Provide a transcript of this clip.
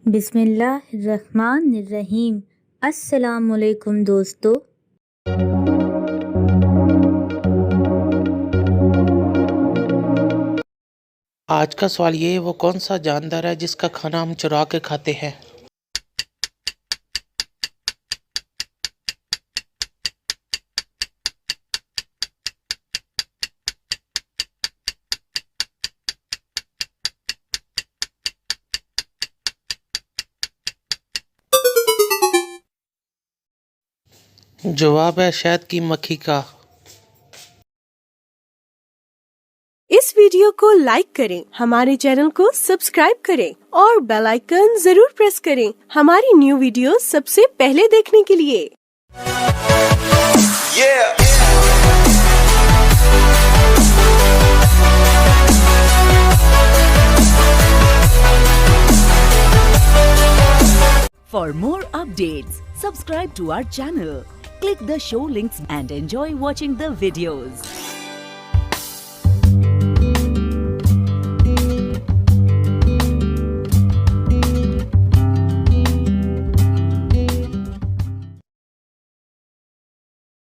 बिस्मिल्लाहिर्रहमानिर्रहीम। अस्सलामुअलैकुम दोस्तों। आज का सवाल ये है, वो कौन सा जानदार है जिसका खाना हम चुरा के खाते हैं? जवाब है शहद की मक्खी का। इस वीडियो को लाइक करें, हमारे चैनल को सब्सक्राइब करें और बेल आइकन जरूर प्रेस करें हमारी न्यू वीडियो सबसे पहले देखने के लिए। For more updates, subscribe to our channel, click the show links and enjoy watching the videos.